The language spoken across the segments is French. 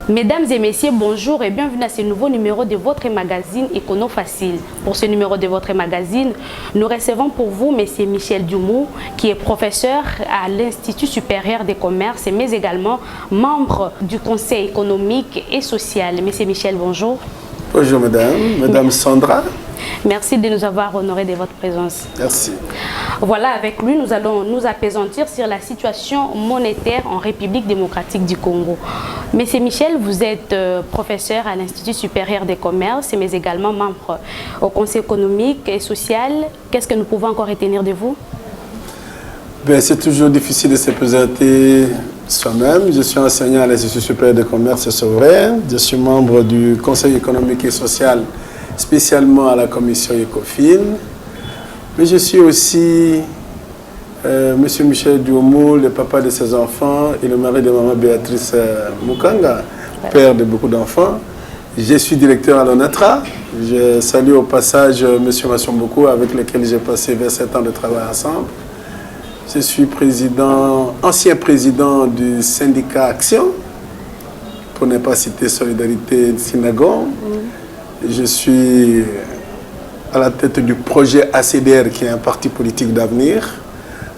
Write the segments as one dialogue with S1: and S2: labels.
S1: Mesdames et messieurs, bonjour et bienvenue à ce nouveau numéro de votre magazine Écono Facile. Pour ce numéro de votre magazine, nous recevons pour vous M. Michel Dumour, qui est professeur à l'Institut supérieur des commerces, mais également membre du Conseil économique et social. M. Michel, bonjour.
S2: Bonjour Madame Sandra.
S1: Merci de nous avoir honoré de votre présence.
S2: Merci.
S1: Voilà, avec lui, nous allons nous appesantir sur la situation monétaire en République démocratique du Congo. Monsieur Michel, vous êtes professeur à l'Institut supérieur des commerces, mais également membre au Conseil économique et social. Qu'est-ce que nous pouvons encore retenir de vous?
S2: C'est toujours difficile de se présenter soi-même. Je suis enseignant à l'Institut supérieur des commerces et souverain. Je suis membre du Conseil économique et social, spécialement à la commission ECOFIN. Mais je suis aussi M. Michel Dumour, le papa de ses enfants et le mari de maman Béatrice Mukanga, père de beaucoup d'enfants. Je suis directeur à l'ONATRA. Je salue au passage M. Massomboku, avec lequel j'ai passé 27 ans de travail ensemble. Je suis ancien président du syndicat Action, pour ne pas citer Solidarité Sinagon. Je suis à la tête du projet ACDR, qui est un parti politique d'avenir.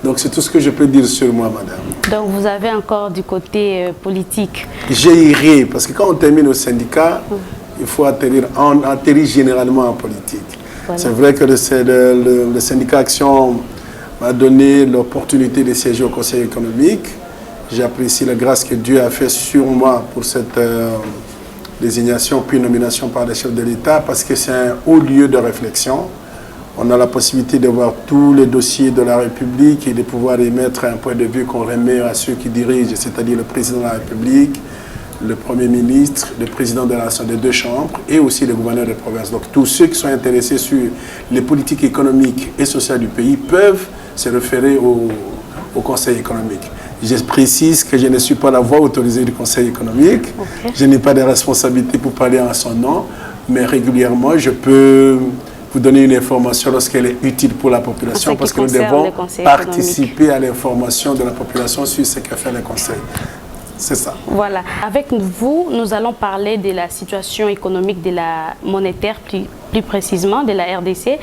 S2: Donc c'est tout ce que je peux dire sur moi, madame.
S1: Donc vous avez encore du côté politique.
S2: J'irai, parce que quand on termine au syndicat, il faut atterrir généralement en politique. Voilà. C'est vrai que le syndicat Action m'a donné l'opportunité de siéger au Conseil économique. J'apprécie la grâce que Dieu a fait sur moi pour cette désignation puis nomination par le chef de l'État, parce que c'est un haut lieu de réflexion. On a la possibilité de voir tous les dossiers de la République et de pouvoir émettre un point de vue qu'on remet à ceux qui dirigent, c'est-à-dire le président de la République, le Premier ministre, le président de l'Assemblée des deux chambres et aussi le gouverneur de province. Donc tous ceux qui sont intéressés sur les politiques économiques et sociales du pays peuvent se référer au Conseil économique. Je précise que je ne suis pas la voix autorisée du Conseil économique. Okay. Je n'ai pas de responsabilité pour parler en son nom, mais régulièrement, je peux vous donner une information lorsqu'elle est utile pour la population, parce que nous devons participer à l'information de la population sur ce que fait le Conseil. C'est ça.
S1: Voilà. Avec vous, nous allons parler de la situation économique de la monétaire, plus précisément de la RDC.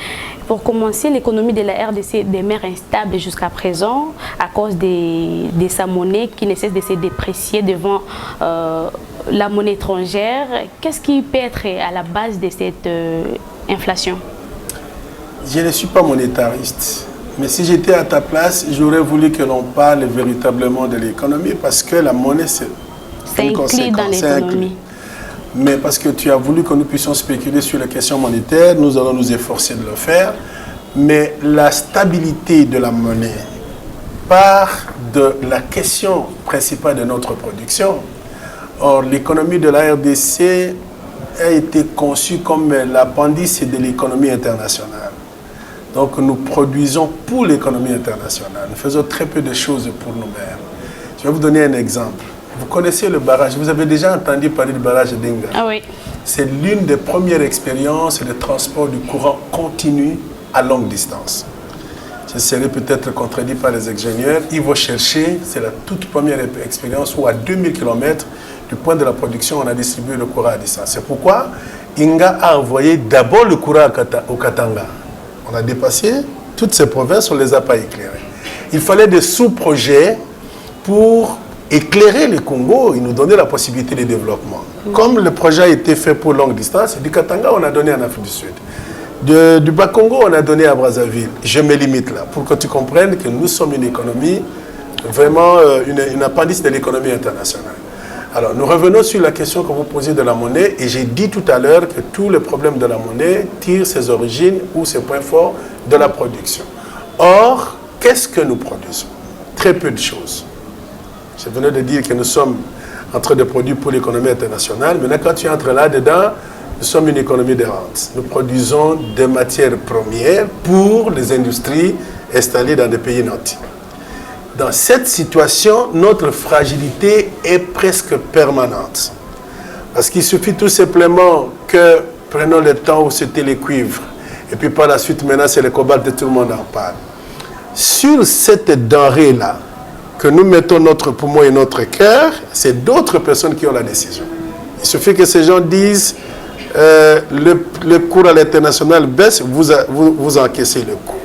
S1: Pour commencer, l'économie de la RDC demeure instable jusqu'à présent à cause de sa monnaie qui ne cesse de se déprécier devant la monnaie étrangère. Qu'est-ce qui peut être à la base de cette inflation?
S2: Je ne suis pas monétariste. Mais si j'étais à ta place, j'aurais voulu que l'on parle véritablement de l'économie, parce que la monnaie, c'est une conséquence.
S1: Dans l'économie.
S2: Mais parce que tu as voulu que nous puissions spéculer sur les questions monétaires, nous allons nous efforcer de le faire. Mais la stabilité de la monnaie part de la question principale de notre production. Or, l'économie de la RDC a été conçue comme l'appendice de l'économie internationale. Donc nous produisons pour l'économie internationale. Nous faisons très peu de choses pour nous-mêmes. Je vais vous donner un exemple. Vous connaissez le barrage, vous avez déjà entendu parler du barrage d'Enga.
S1: Ah oui.
S2: C'est l'une des premières expériences de transport du courant continu à longue distance. Je serai peut-être contredit par les ingénieurs. Ils vont chercher, c'est la toute première expérience où à 2000 km du point de la production, on a distribué le courant à distance. C'est pourquoi Enga a envoyé d'abord le courant au Katanga. On a dépassé toutes ces provinces, on ne les a pas éclairées. Il fallait des sous-projets pour éclairer le Congo et nous donner la possibilité de développement. Comme le projet a été fait pour longue distance, du Katanga, on a donné en Afrique du Sud. Du Bas-Congo, on a donné à Brazzaville. Je me limite là, pour que tu comprennes que nous sommes une économie, vraiment une appendice de l'économie internationale. Alors, nous revenons sur la question que vous posez de la monnaie, et j'ai dit tout à l'heure que tous les problèmes de la monnaie tirent ses origines ou ses points forts de la production. Or, qu'est-ce que nous produisons? Très peu de choses. Je venais de dire que nous sommes en train de produire pour l'économie internationale. Maintenant, quand tu entres là-dedans, nous sommes une économie de rente. Nous produisons des matières premières pour les industries installées dans des pays nantis. Dans cette situation, notre fragilité est presque permanente. Parce qu'il suffit tout simplement que prenons le temps où c'était les cuivres. Et puis par la suite, maintenant, c'est le cobalt et tout le monde en parle. Sur cette denrée-là, que nous mettons notre poumon et notre cœur, c'est d'autres personnes qui ont la décision. Il suffit que ces gens disent le cours à l'international baisse, vous encaissez le coût.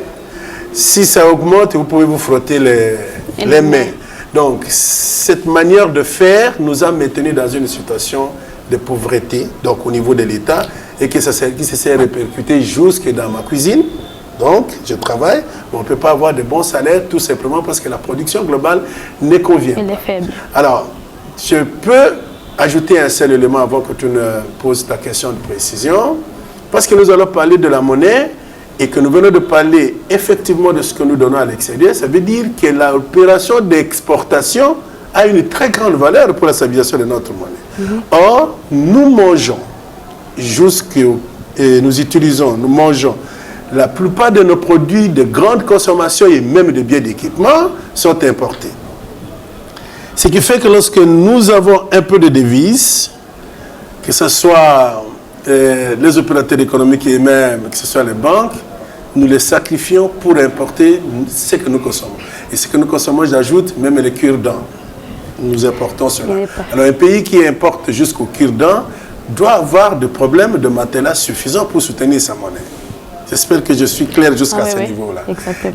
S2: Si ça augmente, vous pouvez vous frotter les mains. Donc, cette manière de faire nous a maintenus dans une situation de pauvreté, donc au niveau de l'État, et qui s'est répercuté jusque dans ma cuisine. Donc, je travaille, mais on ne peut pas avoir de bons salaires tout simplement parce que la production globale ne convient pas.
S1: Elle est faible.
S2: Alors, je peux ajouter un seul élément avant que tu ne poses ta question de précision, parce que nous allons parler de la monnaie et que nous venons de parler effectivement de ce que nous donnons à l'extérieur. Ça veut dire que l'opération d'exportation a une très grande valeur pour la stabilisation de notre monnaie. Or, nous mangeons nous mangeons. La plupart de nos produits de grande consommation et même de biens d'équipement sont importés. Ce qui fait que lorsque nous avons un peu de devises, que ce soit les opérateurs économiques et même que ce soit les banques, nous les sacrifions pour importer ce que nous consommons. Et ce que nous consommons, j'ajoute même les cure-dents. Nous importons cela. Alors un pays qui importe jusqu'au cure-dents doit avoir des problèmes de matelas suffisants pour soutenir sa monnaie. J'espère que je suis clair jusqu'à ce niveau-là.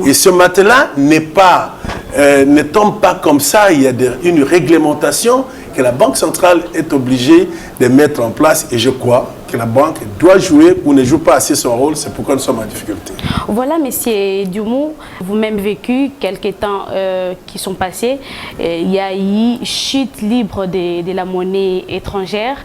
S2: Et ce matelas ne tombe pas comme ça. Il y a une réglementation que la Banque centrale est obligée de mettre en place. Et je crois que la banque doit jouer ou ne joue pas assez son rôle. C'est pourquoi nous sommes en difficulté.
S1: Voilà, Monsieur Dumou, vous-même vécu quelques temps qui sont passés. Il y a eu chute libre de la monnaie étrangère.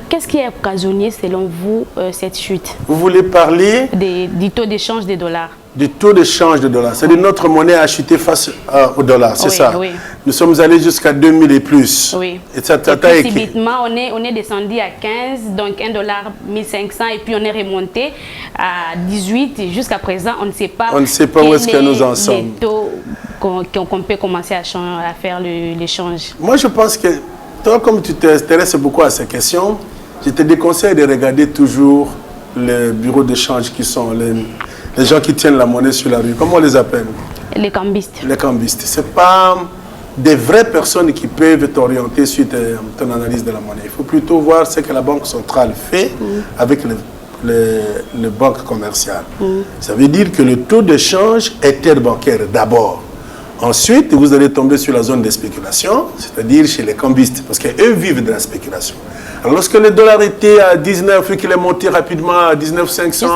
S1: Qu'est-ce qui a occasionné, selon vous, cette chute?
S2: Vous voulez parler
S1: du taux d'échange des dollars? Du
S2: taux d'échange des dollars. C'est-à-dire notre monnaie a chuté face au dollar, c'est ça? Oui. Nous sommes allés jusqu'à 2000 et plus.
S1: Oui.
S2: Et ça,
S1: et subitement, on est descendu à 15, donc $1,1500, et puis on est remonté à 18. Jusqu'à présent, on ne sait pas,
S2: où est-ce que nous en sommes.
S1: Les taux qu'on peut commencer à faire l'échange.
S2: Moi, je pense que toi, comme tu t'intéresses beaucoup à ces questions, je te déconseille de regarder toujours les bureaux d'échange qui sont les gens qui tiennent la monnaie sur la rue. Comment on les appelle?
S1: Les cambistes. Les
S2: cambistes. Ce n'est pas des vraies personnes qui peuvent t'orienter sur ton analyse de la monnaie. Il faut plutôt voir ce que la Banque centrale fait avec les banques commerciales. Ça veut dire que le taux d'échange interbancaire d'abord. Ensuite, vous allez tomber sur la zone de spéculation, c'est-à-dire chez les cambistes, parce qu'eux vivent de la spéculation. Alors, lorsque le dollar était à 19 et qu'il est monté rapidement à 19,500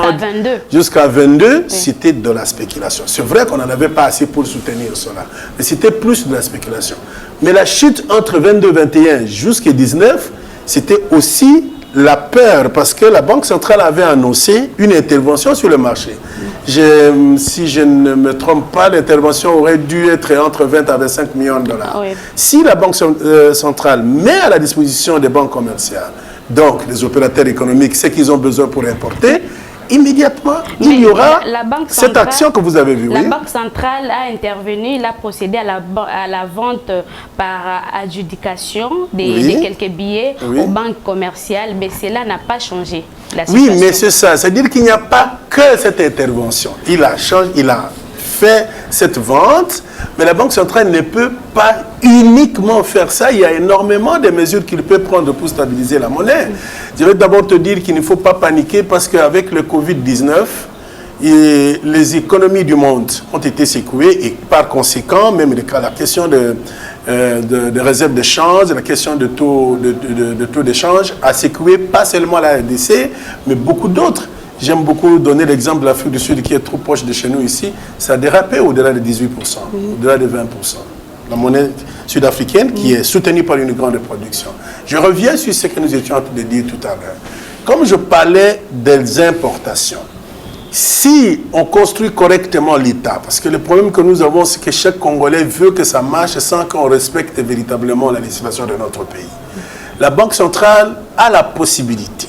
S2: jusqu'à 22, c'était de la spéculation. C'est vrai qu'on n'en avait pas assez pour soutenir cela, mais c'était plus de la spéculation. Mais la chute entre 22 et 21 jusqu'à 19, c'était aussi la peur, parce que la Banque centrale avait annoncé une intervention sur le marché. Si je ne me trompe pas, l'intervention aurait dû être entre 20 à 25 millions de dollars. Si la Banque centrale met à la disposition des banques commerciales, donc les opérateurs économiques, ce qu'ils ont besoin pour importer, immédiatement, il y aura cette action que vous avez vue.
S1: La Banque centrale a intervenu, il a procédé à la vente par adjudication de quelques billets aux banques commerciales, mais cela n'a pas changé la situation.
S2: Oui, mais c'est ça. C'est-à-dire qu'il n'y a pas que cette intervention. Il a fait cette vente, mais la Banque centrale ne peut pas uniquement faire ça. Il y a énormément de mesures qu'il peut prendre pour stabiliser la monnaie. Je vais d'abord te dire qu'il ne faut pas paniquer parce qu'avec le Covid-19, les économies du monde ont été secouées et par conséquent, même la question de réserve de change, la question de taux d'échange a secoué pas seulement la RDC, mais beaucoup d'autres. J'aime beaucoup donner l'exemple de l'Afrique du Sud qui est trop proche de chez nous ici. Ça a dérapé au-delà de 18%, au-delà de 20%. La monnaie sud-africaine qui est soutenue par une grande production. Je reviens sur ce que nous étions en train de dire tout à l'heure. Comme je parlais des importations, si on construit correctement l'État, parce que le problème que nous avons, c'est que chaque Congolais veut que ça marche sans qu'on respecte véritablement la législation de notre pays. La Banque centrale a la possibilité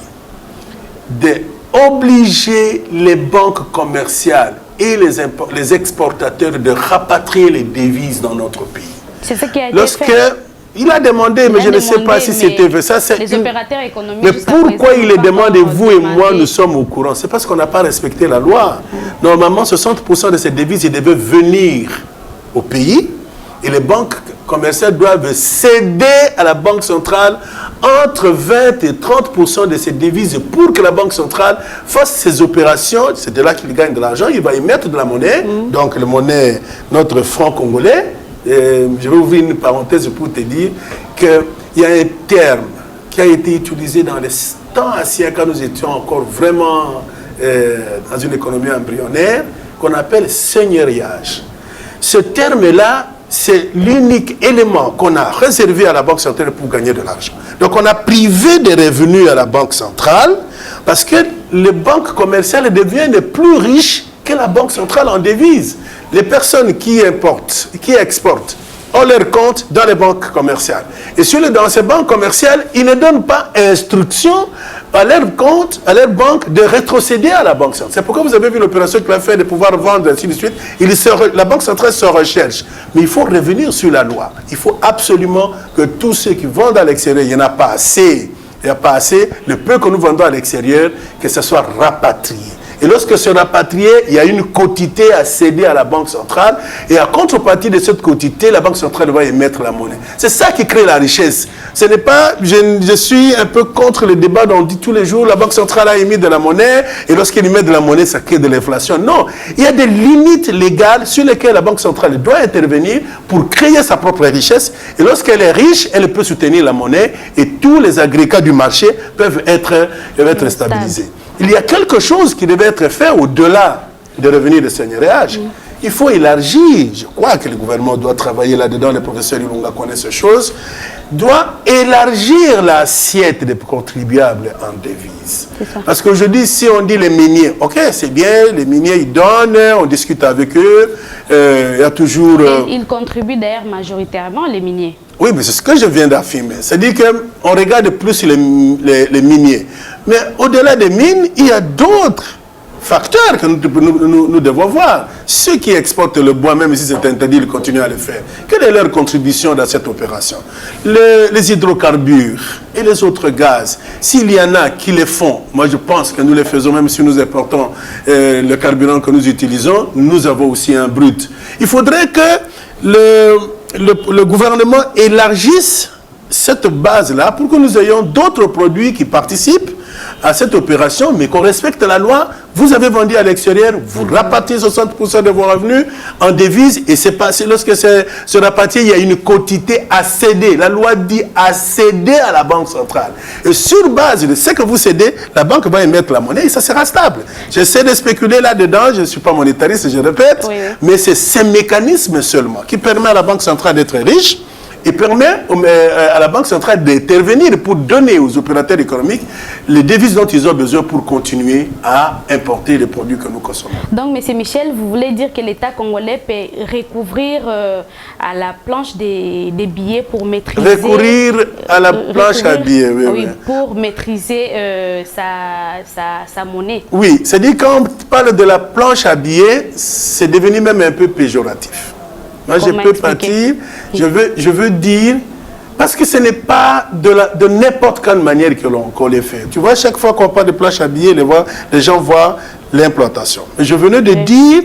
S2: d'obliger les banques commerciales et les exportateurs de rapatrier les devises dans notre pays.
S1: C'est ce qui a été fait.
S2: Il a demandé, mais je ne sais pas si c'était fait.
S1: Les opérateurs économiques.
S2: Mais pourquoi il le demande et vous et moi, nous sommes au courant? C'est parce qu'on n'a pas respecté la loi. Normalement, 60% de ces devises, ils devaient venir au pays et les banques commerciales doivent céder à la Banque centrale entre 20 et 30% de ces devises pour que la Banque centrale fasse ses opérations. C'est de là qu'il gagne de l'argent. Il va y mettre de la monnaie, donc la monnaie, notre franc congolais. Et je vais ouvrir une parenthèse pour te dire qu'il y a un terme qui a été utilisé dans les temps anciens, quand nous étions encore vraiment dans une économie embryonnaire, qu'on appelle seigneuriage. Ce terme-là, c'est l'unique élément qu'on a réservé à la Banque centrale pour gagner de l'argent. Donc on a privé des revenus à la Banque centrale parce que les banques commerciales deviennent plus riches que la Banque centrale en devises. Les personnes qui importent, qui exportent, ont leur compte dans les banques commerciales. Et dans ces banques commerciales, ils ne donnent pas instruction à leur compte, à leur banque, de rétrocéder à la Banque centrale. C'est pourquoi vous avez vu l'opération qu'il a fait de pouvoir vendre, ainsi de suite. La Banque centrale se recherche. Mais il faut revenir sur la loi. Il faut absolument que tous ceux qui vendent à l'extérieur, il n'y en a pas assez. Il n'y a pas assez. Le peu que nous vendons à l'extérieur, que ce soit rapatrié. Et lorsque c'est rapatrié, il y a une quotité à céder à la Banque centrale. Et à contrepartie de cette quotité, la Banque centrale va émettre la monnaie. C'est ça qui crée la richesse. Ce n'est pas, je suis un peu contre le débat dont on dit tous les jours, la Banque centrale a émis de la monnaie, et lorsqu'elle émet de la monnaie, ça crée de l'inflation. Non, il y a des limites légales sur lesquelles la Banque centrale doit intervenir pour créer sa propre richesse. Et lorsqu'elle est riche, elle peut soutenir la monnaie, et tous les agrégats du marché peuvent être stabilisés. Il y a quelque chose qui devait être fait au-delà des revenus de seigneuriage. Il faut élargir, je crois que le gouvernement doit travailler là-dedans, le professeur Ilunga connaît ces choses, doit élargir l'assiette des contribuables en devises. Parce qu'aujourd'hui, si on dit les miniers, ok, c'est bien, les miniers, ils donnent, on discute avec eux, il y a toujours...
S1: Ils contribuent d'ailleurs majoritairement, les miniers.
S2: Oui, mais c'est ce que je viens d'affirmer. C'est-à-dire qu'on regarde plus les miniers. Mais au-delà des mines, il y a d'autres facteurs que nous devons voir. Ceux qui exportent le bois, même si c'est interdit, ils continuent à le faire. Quelle est leur contribution dans cette opération? Les hydrocarbures et les autres gaz, s'il y en a qui les font, moi je pense que nous les faisons, même si nous importons le carburant que nous utilisons, nous avons aussi un brut. Il faudrait que le gouvernement élargisse cette base-là pour que nous ayons d'autres produits qui participent à cette opération, mais qu'on respecte la loi. Vous avez vendu à l'extérieur, vous rapatriez 60% de vos revenus en devises, et c'est passé. Lorsque c'est rapatrié, il y a une quotité à céder. La loi dit à céder à la Banque centrale. Et sur base de ce que vous cédez, la banque va émettre la monnaie et ça sera stable. J'essaie de spéculer là-dedans, je ne suis pas monétariste, je répète, mais c'est ces mécanismes seulement qui permettent à la Banque centrale d'être riche, et permet à la Banque centrale d'intervenir pour donner aux opérateurs économiques les devises dont ils ont besoin pour continuer à importer les produits que nous consommons.
S1: Donc, M. Michel, vous voulez dire que l'État congolais peut recouvrir à la planche des billets pour maîtriser...
S2: Recourir à la planche à billets, oui.
S1: Pour maîtriser sa monnaie.
S2: Oui, c'est-à-dire quand on parle de la planche à billets, c'est devenu même un peu péjoratif. Moi, je peux partir, je veux dire, parce que ce n'est pas de n'importe quelle manière qu'on les fait. Tu vois, chaque fois qu'on parle de planche à billets, les gens voient l'implantation. Je venais de dire,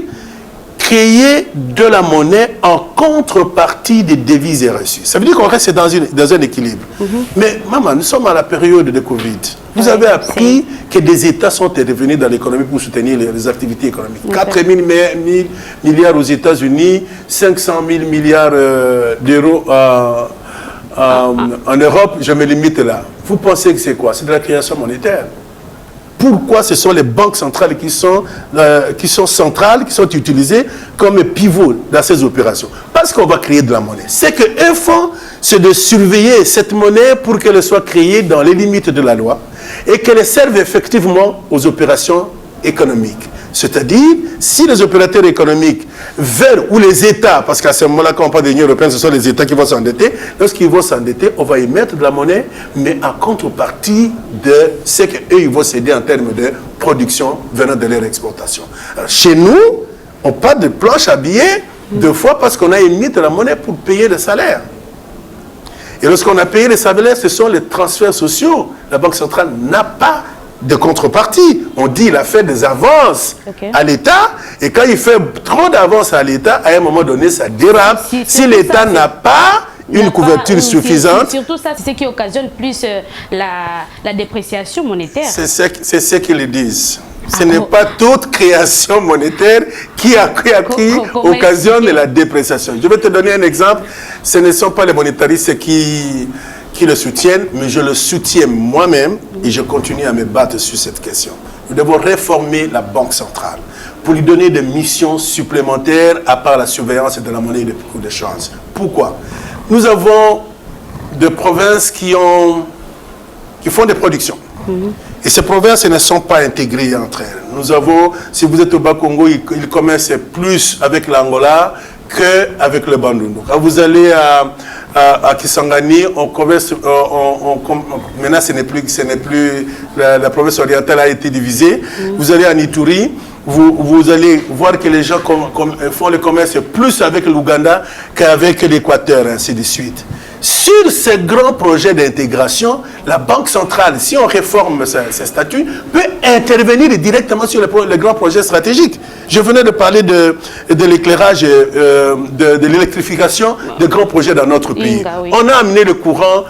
S2: créer de la monnaie en contrepartie des devises reçues. Ça veut dire qu'on reste dans un équilibre. Mais maman, nous sommes à la période de Covid. Vous avez appris que des États sont intervenus dans l'économie pour soutenir les activités économiques. 4 000 milliards aux États-Unis, 500 000 milliards d'euros en Europe, je me limite là. Vous pensez que c'est quoi? C'est de la création monétaire. Pourquoi ce sont les banques centrales qui sont centrales, qui sont utilisées comme pivot dans ces opérations? Parce qu'on va créer de la monnaie. C'est qu'un fonds, c'est de surveiller cette monnaie pour qu'elle soit créée dans les limites de la loi et qu'elle serve effectivement aux opérations économiques. C'est-à-dire, si les opérateurs économiques veulent, ou les États, parce qu'à ce moment-là, quand on parle de l'Union européenne, ce sont les États qui vont s'endetter, lorsqu'ils vont s'endetter, on va émettre de la monnaie, mais en contrepartie de ce qu'eux, ils vont céder en termes de production venant de leur exportation. Alors, chez nous, on parle de planche à billets, deux fois parce qu'on a émis de la monnaie pour payer les salaires. Et lorsqu'on a payé les salaires, ce sont les transferts sociaux. La Banque centrale n'a pas de contrepartie. On dit qu'il a fait des avances à l'État, et quand il fait trop d'avances à l'État, à un moment donné, ça dérape. Si l'État n'a pas une couverture suffisante.
S1: Surtout ça, c'est ce qui occasionne plus la dépréciation monétaire.
S2: C'est ce qu'ils disent. Ce n'est pas toute création monétaire qui occasionne la dépréciation. Je vais te donner un exemple. Ce ne sont pas les monétaristes qui le soutiennent, mais je le soutiens moi-même et je continue à me battre sur cette question. Nous devons réformer la Banque centrale pour lui donner des missions supplémentaires à part la surveillance de la monnaie et des cours de change. Pourquoi? Nous avons des provinces qui font des productions. Et ces provinces ne sont pas intégrées entre elles. Nous avons, si vous êtes au Bas-Congo, ils commercent plus avec l'Angola qu'avec le Bandundu. Quand vous allez à Kisangani, on commerce, maintenant ce n'est plus la province orientale a été divisée. Vous allez à Ituri, vous allez voir que les gens font le commerce plus avec l'Ouganda qu'avec l'Équateur, ainsi de suite. Sur ces grands projets d'intégration, la Banque centrale, si on réforme ses statuts, peut intervenir directement sur les grands projets stratégiques. Je venais de parler de l'éclairage, de l'électrification des grands projets dans notre pays. On a amené le courant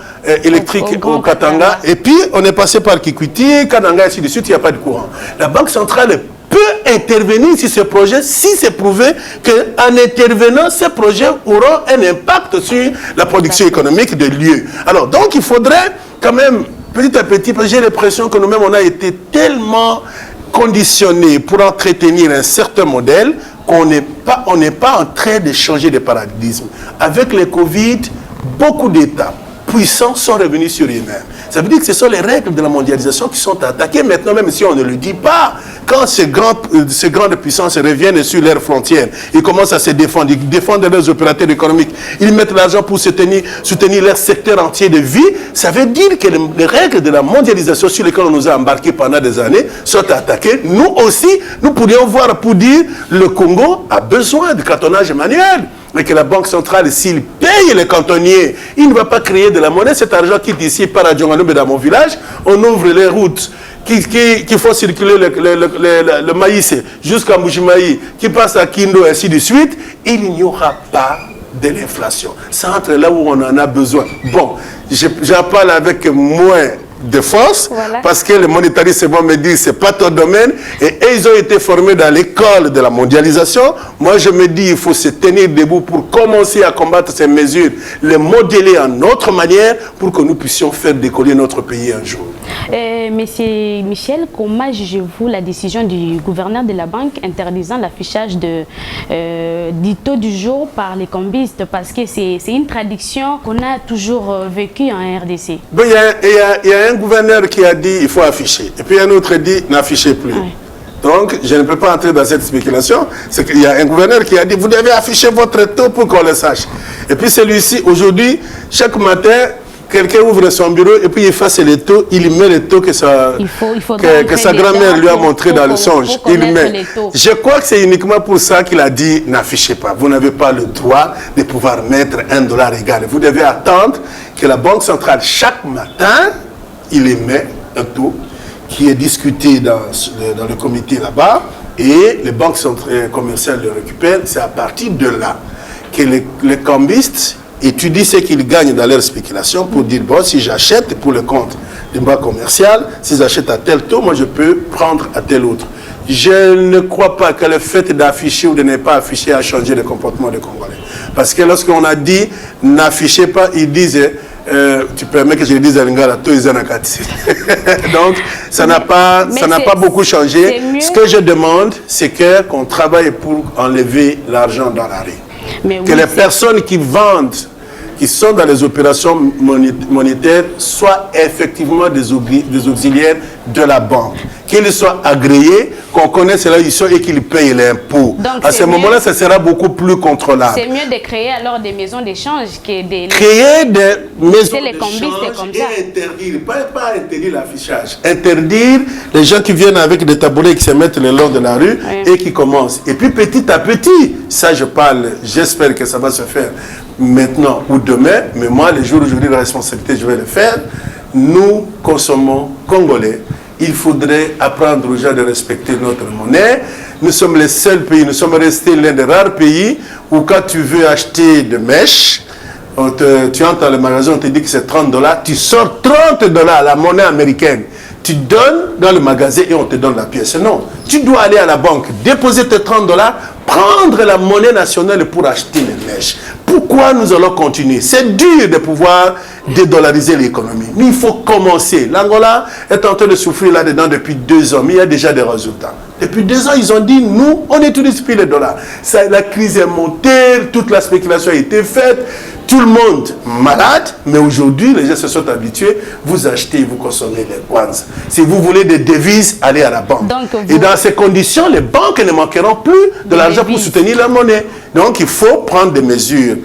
S2: électrique au Katanga, et puis on est passé par Kikwiti, Kananga, ainsi de suite, il n'y a pas de courant. La Banque centrale peut intervenir sur ce projet si c'est prouvé qu'en intervenant, ces projets auront un impact sur la production économique de lieux. Alors, donc, il faudrait quand même, petit à petit, parce que j'ai l'impression que nous-mêmes, on a été tellement conditionnés pour entretenir un certain modèle qu'on n'est pas en train de changer de paradigme. Avec le Covid, beaucoup d'États puissants sont revenus sur eux-mêmes. Ça veut dire que ce sont les règles de la mondialisation qui sont attaquées maintenant, même si on ne le dit pas. Quand ces grandes puissances reviennent sur leurs frontières, ils commencent à se défendre, ils défendent leurs opérateurs économiques, ils mettent l'argent pour soutenir leur secteur entier de vie. Ça veut dire que les règles de la mondialisation sur lesquelles on nous a embarqués pendant des années sont attaquées. Nous aussi, nous pourrions voir pour dire le Congo a besoin de cartonnage manuel. Mais que la Banque centrale, s'il paye les cantonniers, il ne va pas créer de la monnaie. Cet argent quitte ici par à Djonganoum dans mon village. On ouvre les routes qui font circuler le maïs jusqu'à Moujimaï, qui passe à Kindo, ainsi de suite. Il n'y aura pas de l'inflation. C'est entre là où on en a besoin. Bon, j'en parle avec moins de force, voilà. Parce que les monétaristes vont me dire c'est pas ton domaine, et ils ont été formés dans l'école de la mondialisation. Moi je me dis il faut se tenir debout pour commencer à combattre ces mesures, les modeler en notre manière pour que nous puissions faire décoller notre pays un jour.
S1: Monsieur Michel, comment jugez-vous la décision du gouverneur de la banque interdisant l'affichage du taux du jour par les cambistes, parce que c'est une tradition qu'on a toujours vécue en RDC?
S2: Bon, il y a un gouverneur qui a dit il faut afficher, et puis un autre dit n'affichez plus. Oui. Donc, je ne peux pas entrer dans cette spéculation. C'est qu'il y a un gouverneur qui a dit vous devez afficher votre taux pour qu'on le sache. Et puis celui-ci, aujourd'hui, chaque matin, quelqu'un ouvre son bureau et puis il efface les taux, il met les taux que sa grand-mère lui a montré dans le songe. Il met. Je crois que c'est uniquement pour ça qu'il a dit n'affichez pas. Vous n'avez pas le droit de pouvoir mettre $1 égal. Vous devez attendre que la Banque centrale, chaque matin, il émet un taux qui est discuté dans le comité là-bas et les banques commerciales le récupèrent. C'est à partir de là que les cambistes étudient ce qu'ils gagnent dans leur spéculation pour dire, bon, si j'achète pour le compte d'une banque commerciale, si j'achète à tel taux, moi je peux prendre à tel autre. Je ne crois pas que le fait d'afficher ou de ne pas afficher a changé le comportement des Congolais. Parce que lorsqu'on a dit n'affichez pas, ils disent tu permets que je le dise à Lingala, donc ça n'a pas beaucoup changé. Ce que je demande, c'est qu'on travaille pour enlever l'argent dans la rue. Que les personnes qui vendent, qui sont dans les opérations monétaires, soient effectivement des auxiliaires de la banque. Qu'ils soient agréés, qu'on connaisse là où ils sont et qu'ils payent l'impôt. À ce moment-là, ça sera beaucoup plus contrôlable.
S1: C'est mieux de créer alors des maisons d'échange que de...
S2: Créer des maisons d'échange et interdire, pas interdire l'affichage. Interdire les gens qui viennent avec des tabourets qui se mettent le long de la rue et qui commencent. Et puis petit à petit, ça je parle, j'espère que ça va se faire maintenant ou demain, mais moi, les jours où j'aurai la responsabilité, je vais le faire. Nous consommons congolais. Il faudrait apprendre aux gens de respecter notre monnaie. Nous sommes les seuls pays, nous sommes restés l'un des rares pays où quand tu veux acheter des mèches, Tu entres dans le magasin, on te dit que c'est 30 $, tu sors 30 $, la monnaie américaine. Tu donnes dans le magasin et on te donne la pièce. Non, tu dois aller à la banque, déposer tes 30 $, prendre la monnaie nationale pour acheter les mèches. Pourquoi nous allons continuer? C'est dur de pouvoir dédollariser l'économie. Mais il faut commencer. L'Angola est en train de souffrir là-dedans depuis 2 ans, mais il y a déjà des résultats. Depuis 2 ans, ils ont dit, nous, on utilise plus les dollars. Ça, la crise est montée, toute la spéculation a été faite, tout le monde malade, mais aujourd'hui, les gens se sont habitués, vous achetez, vous consommez les kwanza. Si vous voulez des devises, allez à la banque. Et dans ces conditions, les banques ne manqueront plus de l'argent pour soutenir la monnaie. Donc, il faut prendre des mesures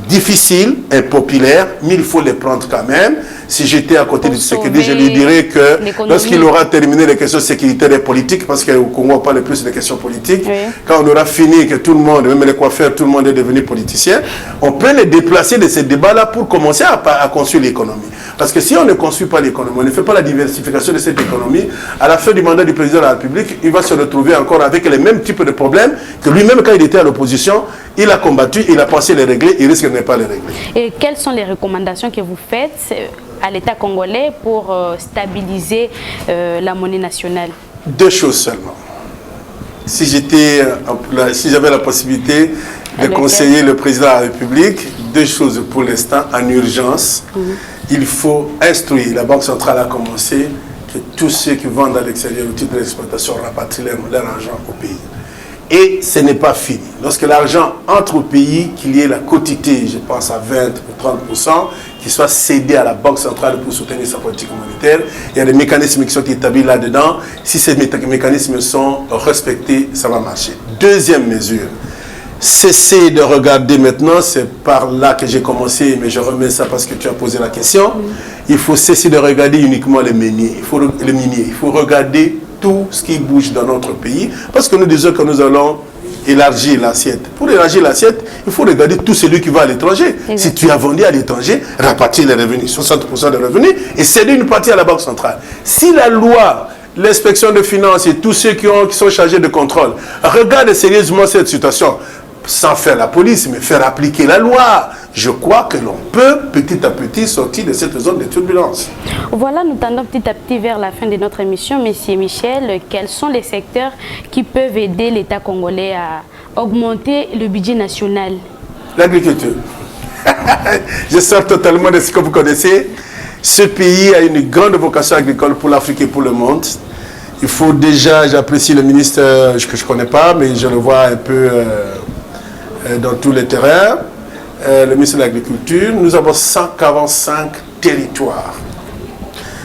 S2: difficiles, impopulaires, mais il faut les prendre quand même. Si j'étais à côté du Tshisekedi, je lui dirais que lorsqu'il aura terminé les questions sécuritaires et politiques, parce qu'au Congo on parle plus des questions politiques, quand on aura fini, que tout le monde, même les coiffeurs, tout le monde est devenu politicien, on peut les déplacer de ces débats-là pour commencer à construire l'économie. Parce que si on ne construit pas l'économie, on ne fait pas la diversification de cette économie, à la fin du mandat du président de la République, il va se retrouver encore avec les mêmes types de problèmes que lui-même, quand il était à l'opposition, il a combattu, il a pensé les régler, il risque de ne pas les régler.
S1: Et quelles sont les recommandations que vous faites à l'État congolais pour stabiliser la monnaie nationale? 2
S2: choses seulement. Si j'avais la possibilité de conseiller le président de la République, 2 choses pour l'instant en urgence. Il faut instruire, la Banque centrale a commencé, que tous ceux qui vendent à l'extérieur au titre de l'exploitation rapatrient leur argent au pays. Et ce n'est pas fini. Lorsque l'argent entre au pays, qu'il y ait la quotité, je pense à 20 ou 30%, qui soit cédé à la Banque centrale pour soutenir sa politique monétaire. Il y a des mécanismes qui sont établis là-dedans. Si ces mécanismes sont respectés, ça va marcher. Deuxième mesure, cessez de regarder maintenant, c'est par là que j'ai commencé, mais je remets ça parce que tu as posé la question. Il faut cesser de regarder uniquement les miniers. Il faut regarder tout ce qui bouge dans notre pays, parce que nous disons que nous allons élargir l'assiette. Pour élargir l'assiette, il faut regarder tout celui qui va à l'étranger. Si tu as vendu à l'étranger, rapatrier les revenus, 60% des revenus, et céder une partie à la Banque centrale. Si la loi, l'inspection de finances et tous ceux qui sont chargés de contrôle regardent sérieusement cette situation, sans faire la police, mais faire appliquer la loi, je crois que l'on peut petit à petit sortir de cette zone de turbulence.
S1: Voilà, nous tendons petit à petit vers la fin de notre émission. Monsieur Michel, quels sont les secteurs qui peuvent aider l'État congolais à augmenter le budget national?
S2: L'agriculture. Je sors totalement de ce que vous connaissez. Ce pays a une grande vocation agricole pour l'Afrique et pour le monde. Il faut déjà, j'apprécie le ministre que je ne connais pas, mais je le vois un peu dans tous les terrains, le ministre de l'Agriculture. Nous avons 145 territoires.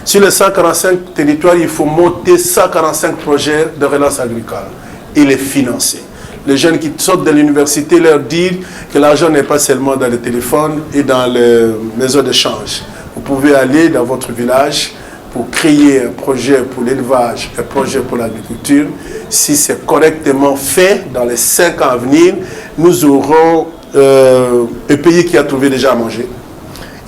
S2: Sur les 145 territoires, il faut monter 145 projets de relance agricole et les financer. Les jeunes qui sortent de l'université leur disent que l'argent n'est pas seulement dans le téléphone et dans les maisons d'échange. Vous pouvez aller dans votre village pour créer un projet pour l'élevage, un projet pour l'agriculture. Si c'est correctement fait, dans les 5 ans à venir, nous aurons un pays qui a trouvé déjà à manger.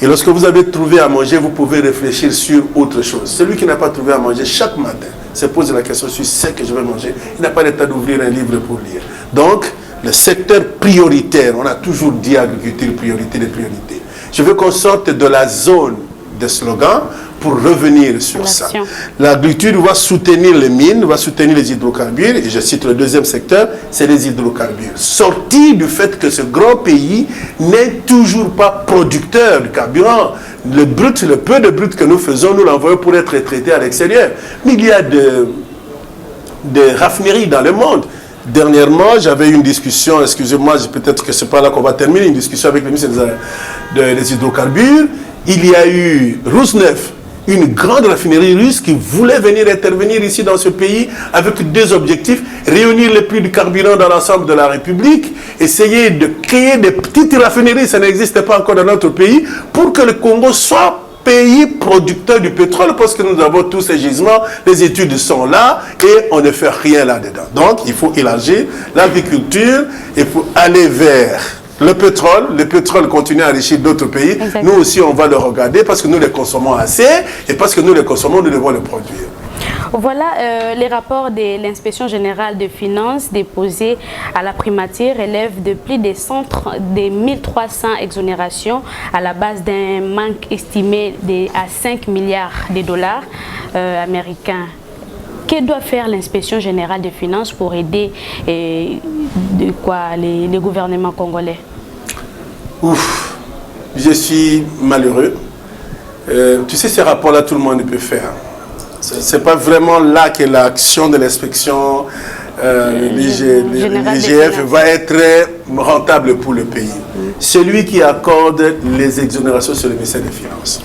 S2: Et lorsque vous avez trouvé à manger, vous pouvez réfléchir sur autre chose. Celui qui n'a pas trouvé à manger chaque matin se pose la question sur ce que je vais manger. Il n'a pas le temps d'ouvrir un livre pour lire. Donc, le secteur prioritaire, on a toujours dit agriculture, priorité des priorités. Je veux qu'on sorte de la zone de slogan pour revenir sur ça. L'agriculture va soutenir les mines, va soutenir les hydrocarbures, et je cite le deuxième secteur, c'est les hydrocarbures. Sortir du fait que ce grand pays n'est toujours pas producteur de carburant. Le brut, le peu de brut que nous faisons, nous l'envoyons pour être traité à l'extérieur. Mais il y a des raffineries dans le monde. Dernièrement, j'avais eu une discussion, excusez-moi, peut-être que c'est pas là qu'on va terminer, une discussion avec le ministre des hydrocarbures. Il y a eu Rosneft, une grande raffinerie russe qui voulait venir intervenir ici dans ce pays avec 2 objectifs: réunir les prix du carburant dans l'ensemble de la République, essayer de créer des petites raffineries, ça n'existe pas encore dans notre pays, pour que le Congo soit pays producteur du pétrole, parce que nous avons tous ces gisements, les études sont là et on ne fait rien là-dedans. Donc il faut élargir l'agriculture et pour aller vers le pétrole continue à enrichir d'autres pays. Exactement. Nous aussi, on va le regarder parce que nous les consommons assez et parce que nous les consommons, nous devons le produire.
S1: Voilà, les rapports de l'inspection générale des finances déposés à la primature élèvent de plus des 1300 exonérations à la base d'un manque estimé à 5 milliards de dollars américains. Que doit faire l'inspection générale des finances pour aider les gouvernements congolais?
S2: Ouf, je suis malheureux. Tu sais, ces rapports-là, tout le monde peut faire. Ce n'est pas vraiment là que l'action de l'inspection, l'IGF va être rentable pour le pays. Celui qui accorde les exonérations sur le ministère des Finances,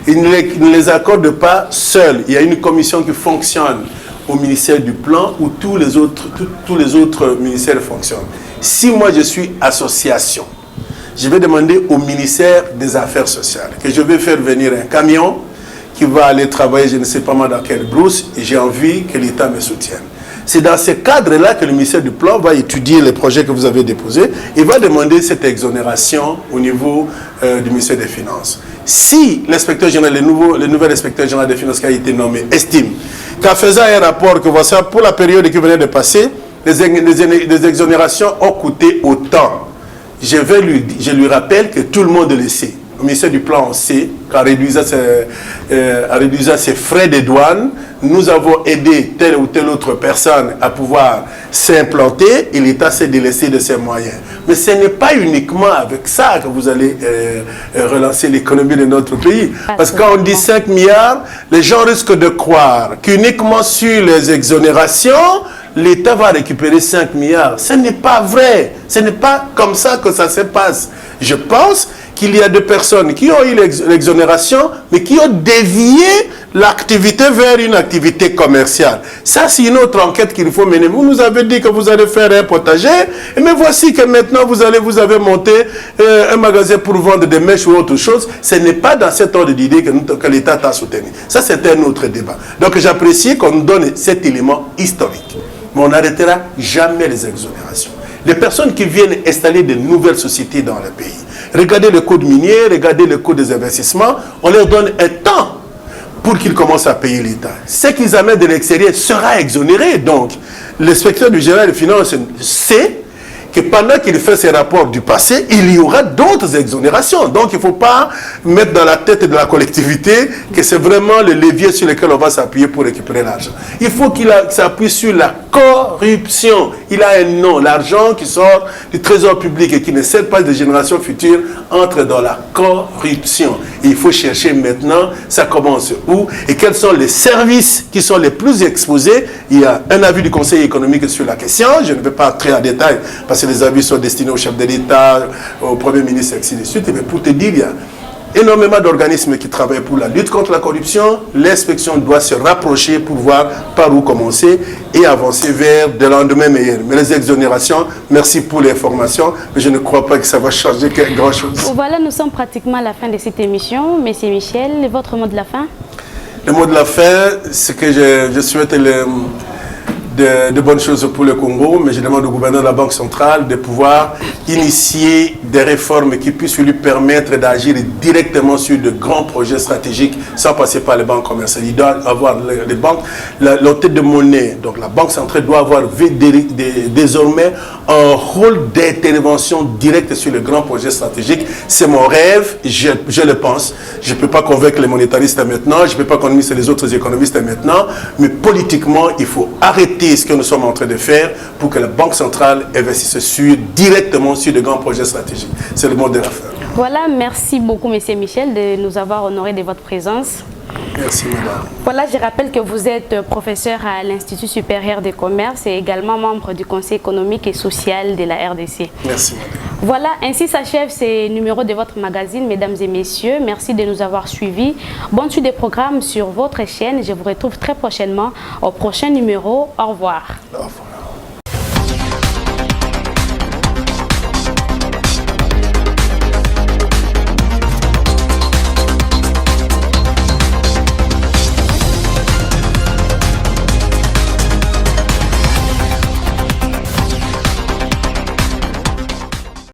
S2: il ne les accorde pas seul. Il y a une commission qui fonctionne au ministère du Plan où tous les autres ministères fonctionnent. Si moi je suis association, je vais demander au ministère des Affaires sociales que je vais faire venir un camion qui va aller travailler, je ne sais pas moi dans quelle brousse, et j'ai envie que l'État me soutienne. C'est dans ce cadre-là que le ministère du Plan va étudier les projets que vous avez déposés et va demander cette exonération au niveau du ministère des Finances. Si l'inspecteur général, le nouvel inspecteur général des Finances qui a été nommé, estime qu'en faisant un rapport que voici pour la période qui venait de passer, les exonérations ont coûté autant, je lui rappelle que tout le monde le sait. Le ministère du Plan, on sait qu'en réduisant ses frais de douane, nous avons aidé telle ou telle autre personne à pouvoir s'implanter et l'État s'est délaissé de ses moyens. Mais ce n'est pas uniquement avec ça que vous allez relancer l'économie de notre pays. Parce que quand on dit 5 milliards, les gens risquent de croire qu'uniquement sur les exonérations, l'État va récupérer 5 milliards. Ce n'est pas vrai. Ce n'est pas comme ça que ça se passe. Je pense qu'il y a des personnes qui ont eu l'exonération, mais qui ont dévié l'activité vers une activité commerciale. Ça, c'est une autre enquête qu'il faut mener. Vous nous avez dit que vous allez faire un potager, mais voici que maintenant vous avez monté un magasin pour vendre des mèches ou autre chose. Ce n'est pas dans cet ordre d'idée que l'État t'a soutenu. Ça, c'est un autre débat. Donc, j'apprécie qu'on nous donne cet élément historique. Mais on n'arrêtera jamais les exonérations. Les personnes qui viennent installer de nouvelles sociétés dans le pays, regardez le code minier, regardez le code des investissements, on leur donne un temps pour qu'ils commencent à payer l'État. Ce qu'ils amènent de l'extérieur sera exonéré. Donc, l'inspecteur du général des finances sait que pendant qu'il fait ses rapports du passé, il y aura d'autres exonérations. Donc, il ne faut pas mettre dans la tête de la collectivité que c'est vraiment le levier sur lequel on va s'appuyer pour récupérer l'argent. Il faut qu'il s'appuie sur la corruption. Il a un nom. L'argent qui sort du trésor public et qui ne sert pas des générations futures entre dans la corruption. Et il faut chercher maintenant, ça commence où et quels sont les services qui sont les plus exposés. Il y a un avis du Conseil économique sur la question. Je ne vais pas entrer en détail parce que les avis sont destinés au chef de l'État, au Premier ministre, ainsi de suite. Mais pour te dire, il y a énormément d'organismes qui travaillent pour la lutte contre la corruption. L'inspection doit se rapprocher pour voir par où commencer et avancer vers des lendemains meilleurs. Mais les exonérations, merci pour l'information, mais je ne crois pas que ça va changer grand-chose.
S1: Voilà, nous sommes pratiquement à la fin de cette émission. Monsieur Michel, votre mot de la fin?
S2: Le mot de la fin, c'est que je souhaite de bonnes choses pour le Congo, mais je demande au gouverneur de la Banque centrale de pouvoir initier des réformes qui puissent lui permettre d'agir directement sur de grands projets stratégiques sans passer par les banques commerciales. Il doit avoir les banques, la tête de monnaie, donc la Banque centrale doit avoir désormais un rôle d'intervention directe sur les grands projets stratégiques. C'est mon rêve, je le pense. Je ne peux pas convaincre les monétaristes maintenant, je ne peux pas convaincre les autres économistes maintenant, mais politiquement, il faut arrêter ce que nous sommes en train de faire pour que la Banque centrale investisse directement sur de grands projets stratégiques. C'est le mot de la fin.
S1: Voilà, merci beaucoup, Monsieur Michel, de nous avoir honoré de votre présence.
S2: Merci, madame.
S1: Voilà, je rappelle que vous êtes professeur à l'Institut supérieur des commerces et également membre du Conseil économique et social de la RDC.
S2: Merci, madame.
S1: Voilà, ainsi s'achève ces numéros de votre magazine, mesdames et messieurs. Merci de nous avoir suivis. Bonne suite des programmes sur votre chaîne. Je vous retrouve très prochainement au prochain numéro. Au revoir.
S2: Au revoir.